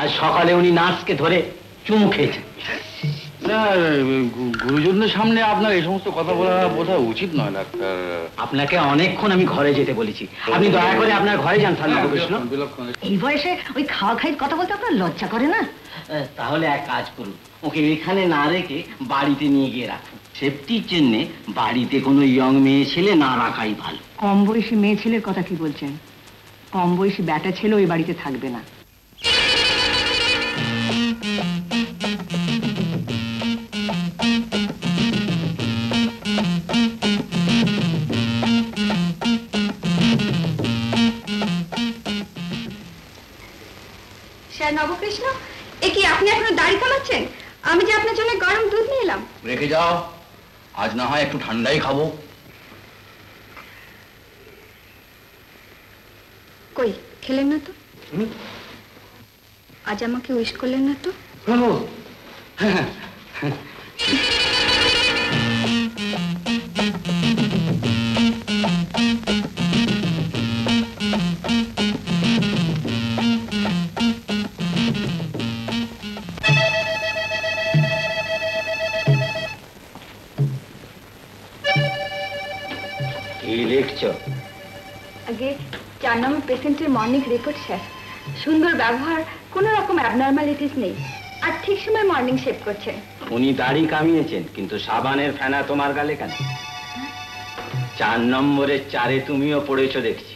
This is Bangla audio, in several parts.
আজ সকালে উনি নার্সকে ধরে চুমু খেয়েছেন। না, গুরুজনদের সামনে আপনার এই সমস্ত কথা বলা বোধহয় উচিত নয় ডাক্তার। আপনাকে অনেকক্ষণ আমি ঘরে যেতে বলেছি, আপনি দয়া করে আপনার ঘরে যান। কৃষ্ণ, এই বয়সে ওই খাওয়া খাই কথা বলতে আপনার লজ্জা করে না? তাহলে এক কাজ করুন, ওকে এখানে না রেখে বাড়িতে নিয়ে গিয়ে রাখুন। সেফটির জন্য বাড়িতে কোনো ইয়ং মেয়ে ছেলে না রাখাই ভালো। কম বয়সী মেয়ে ছেলের কথা কি বলছেন? কম বয়সী ব্যাটা ছেলে ওই বাড়িতে থাকবে না। স্যার নবকৃষ্ণ, এ কি আপনি এখনো দাড়ি কামাচ্ছেন? আমি যে আপনার জন্য গরম দুধ নিয়ে এলাম। রেখে যাও, আজ না হয় একটু ঠান্ডাই খাবো। কই খেলেন না তো? আজ আমাকে উইশ করলেন না তো? কি লিখছো? আগে 4 নম্বর পেশেন্টের মর্নিং রিপোর্ট স্যার। সুন্দর ব্যবহার, কোনো রকম অ্যাবনর্মালিটিস নেই, আর ঠিক সময় মর্নিং শেভ করছেন। উনি দাড়ি কামিয়েছেন, কিন্তু সাবানের ফেনা তোমার গালে কেন? 4 নম্বরের 4-এ তুমিও পড়েছো দেখছি।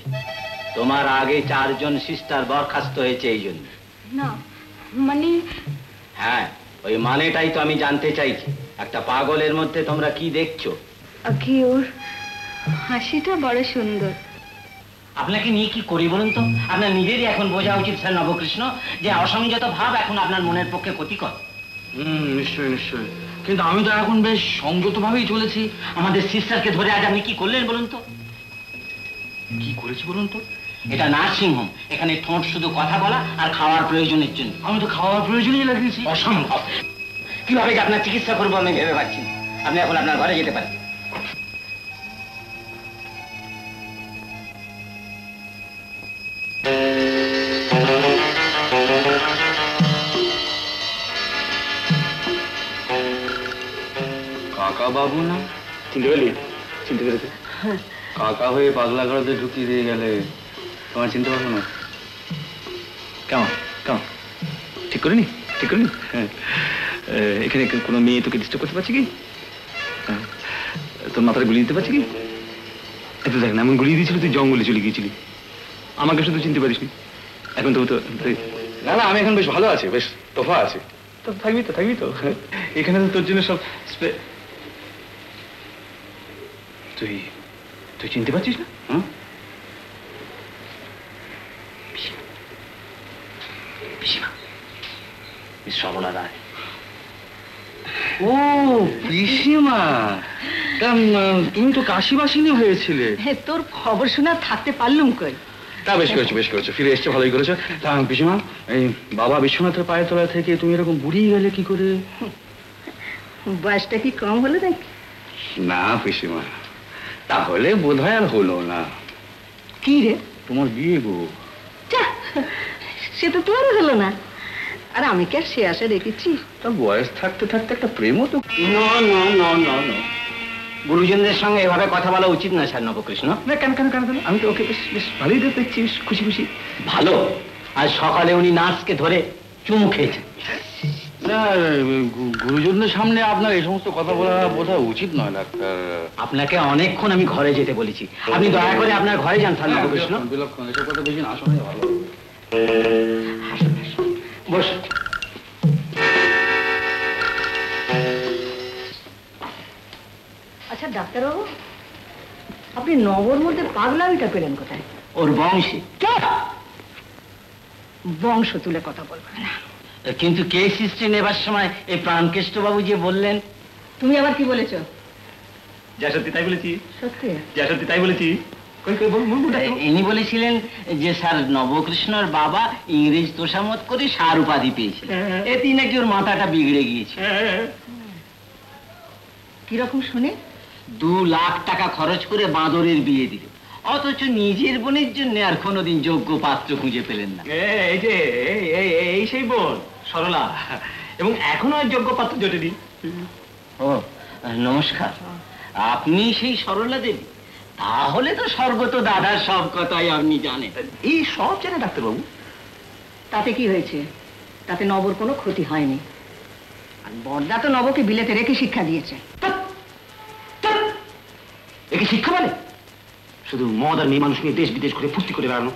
তোমার আগে 4 জন সিস্টার বরখাস্ত হয়েছে এই জন্য। না মানে? হ্যাঁ, ওই মানেটাই তো আমি জানতে চাইছি। একটা পাগলের মধ্যে তোমরা কি দেখছো? আগে ওর হাসিটা বড় সুন্দর। আপনাকে নিয়ে কি করি বলুন তো? আপনার নিজেরই এখন বোঝা উচিত স্যার নবকৃষ্ণ, যে অসংযত ভাব এখন আপনার মনের পক্ষে ক্ষতিকর। নিশ্চয়ই নিশ্চয়ই, কিন্তু আমি তো এখন বেশ সংযত ভাবেই চলেছি। আমাদের সিস্টারকে ধরে আজ আপনি কি করলেন বলুন তো? কি করেছি বলুন তো? এটা নার্সিং হোম, এখানে ঠোঁট শুধু কথা বলা আর খাওয়ার প্রয়োজনের জন্য। আমি তো খাওয়ার প্রয়োজনই লাগিয়েছি। অসম্ভব। কিভাবে যে আপনার চিকিৎসা করবো আমি ভেবে পাচ্ছি না। আপনি এখন আপনার ঘরে যেতে পারেন। কাকা বাবু না? চিনতে পেলি? চিনতে পেরেছি। কাকা হয়ে পাগলা ঘরতে ঢুকিয়ে দিয়ে গেলে তোমার চিনতে পারবো না? কেমন কেমন ঠিক করিনি? ঠিক করিনি? হ্যাঁ, এখানে কোনো মেয়ে তোকে ডিস্টার্ব করতে পারছি কি? হ্যাঁ, তোর মাথায় গুলিয়ে দিতে পারছি কি? এত দেখ না, এমন গুলিয়ে দিয়েছিল তুই জঙ্গলে চলে গিয়েছিলি, আমাকে শুধু চিনতে পারিসনি। এখন তো না না, আমি এখন বেশ ভালো আছি, বেশ তোফা আছে। তো থাকবি তো, থাকবি তো। এখানে তো তোর জন্য সব তুই তুই চিনতে পারছিস না? হ্যাঁ, শ্রবণা রায়। ও পিসিমা, তুমি তো কাশিবাসিনী হয়েছিলে। তোর খবর শোনা থাকতে পারলুম কই? তা বেশ করেছো, বেশ করেছো, ফিরে এসছো, ভালোই করেছো। তা পিসিমা, এই বাবা বিশ্বনাথের পায়ের তলা থেকে তুমি এরকম বুড়িয়ে গেলে কি করে? বয়সটা কি কম হলো নাকি? না পিসিমা, তাহলে বোধহয় আর হলো না। কি রে? তোমার বিয়ে গো। সে তো তোরও হলো না, আর আমি কি আর সে আশা রেখেছি? তার বয়স থাকতে থাকতে একটা প্রেমও তো। গুরুজনদের সঙ্গে এভাবে কথা বলা উচিত না স্যার নবকৃষ্ণ। না, কেন কেন কেন কেন? আমি তো ওকে বেশ বেশ ভালোই দেখছি, বেশ খুশি খুশি। ভালো, আজ সকালে উনি নার্সকে ধরে চুমু খেয়েছেন। না, গুরুজনদের সামনে আপনার এই সমস্ত কথা বলা বোধহয় উচিত নয় ডাক্তার। আপনাকে অনেকক্ষণ আমি ঘরে যেতে বলেছি, আপনি দয়া করে আপনার ঘরে যান স্যার নবকৃষ্ণ। বিলক্ষণ, এসব কথা বেশি না শোনাই ভালো। বস। আচ্ছা ডাক্তারবাবু, আপনি নবর মধ্যে পাগলামিটা পেলেন কোথায়? ওর বংশী। বংশ তুলে কথা বলবেন না। কিন্তু কেস হিস্ট্রি নেবার সময় এই প্রাণকেষ্ট বাবু যে বললেন। তুমি আবার কি বলেছো? যা সত্যি তাই বলেছি। সত্যি? যা সত্যি তাই বলেছি। ইনি বলেছিলেন যে স্যার নবকৃষ্ণর বাবা ইংরেজ তোষামত করে সার উপাধি পেয়েছিল, এতে নাকি ওর মাথাটা বিগড়ে গিয়েছে। কিরকম শুনে? 2 লাখ টাকা খরচ করে বাঁদরের বিয়ে দিল, অথচ নিজের বোনের জন্য আর কোনোদিন যোগ্য পাত্র খুঁজে পেলেন না। এই যে এই সেই বোন সরলা, এবং এখনো যোগ্য পাত্র জোটেনি। ও নমস্কার, আপনি সেই সরলা দেবী? তাহলে তো স্বর্গত দাদার সব কথাই আপনি জানেন। এই সব জানে ডাক্তারবাবু। তাতে কি হয়েছে? তাতে নবর কোনো ক্ষতি হয়নি। আর বড়দা তো নবকে বিলেতে রেখে শিক্ষা দিয়েছে। একে শিক্ষা বলে? শুধু মদ আর মেয়ে মানুষ নিয়ে দেশ বিদেশ করে ফুর্তি করে বেড়ানো।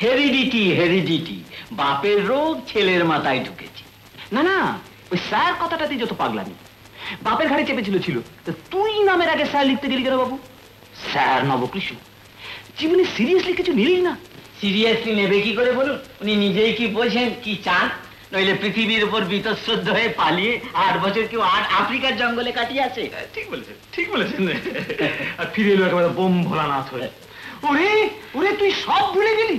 হেরিডিটি, বাপের রোগ ছেলের মাথায় ঢুকেছে। না না, ওই স্যার কথাটাতেই যত পাগলামি। বাপের ঘাড়ে চেপেছিল ছিল, তা তুই নামের আগে স্যার লিখতে গেলি কেন বাবু? স্যার নবকৃষ্ণ জীবনে সিরিয়াসলি কিছু নিলি না। সিরিয়াসলি নেবে কি করে বলুন? উনি নিজেই কি বোঝেন কি চান? নইলে পৃথিবীর উপর বীতশ্রদ্ধ হয়ে পালিয়ে 8 বছর কেউ আফ্রিকার জঙ্গলে কাটিয়ে আছে। ঠিক বলেছেন, ঠিক বলেছেন। আর ফিরে এলো একেবারে বোম ভোলানাথ হয়ে। ওরে ওরে, তুই সব ভুলে গেলি।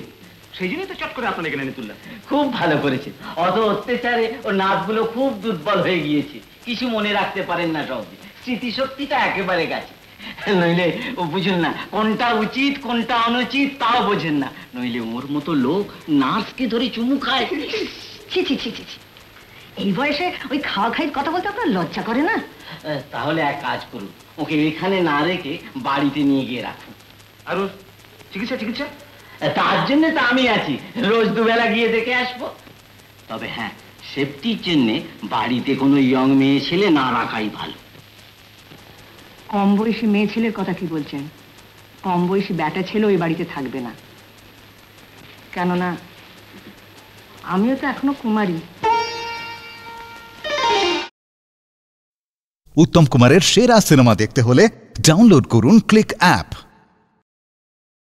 সেই জন্যই তো চট করে আপনার এখানে এনে তুললাম। খুব ভালো করেছে। অত অত্যাচারে ওর নাচগুলো খুব দুর্বল হয়ে গিয়েছে, কিছু মনে রাখতে পারেন না সহজে, স্মৃতিশক্তিটা একেবারে গেছে। নইলে ও বুঝুন না কোনটা উচিত কোনটা অনুচিত তাও বোঝেন না। নইলে ওর মতো লোক নার্সকে ধরে চুমু খায়। ছি ছি ছি ছি ছি। এই বয়সে ওই খাওয়া খাই কথা বলতে আপনার লজ্জা করে না? তাহলে এক কাজ করুন, ওকে এখানে না রেখে বাড়িতে নিয়ে গিয়ে রাখুন। আর ওর চিকিৎসা? তার জন্য তো আমি আছি, রোজ দুবেলা গিয়ে দেখে আসবো। তবে হ্যাঁ, সেফটির জন্য বাড়িতে কোনো ইয়ং মেয়ে ছেলে না রাখাই ভালো। কম বয়সী মেয়ে ছেলের কথা কি বলছেন? কম বয়সী ব্যাটা ছেলে ওই বাড়িতে থাকবে না। কেননা আমিও তো এখনো কুমারী। উত্তম কুমারের সেরা সিনেমা দেখতে হলে ডাউনলোড করুন ক্লিক অ্যাপ।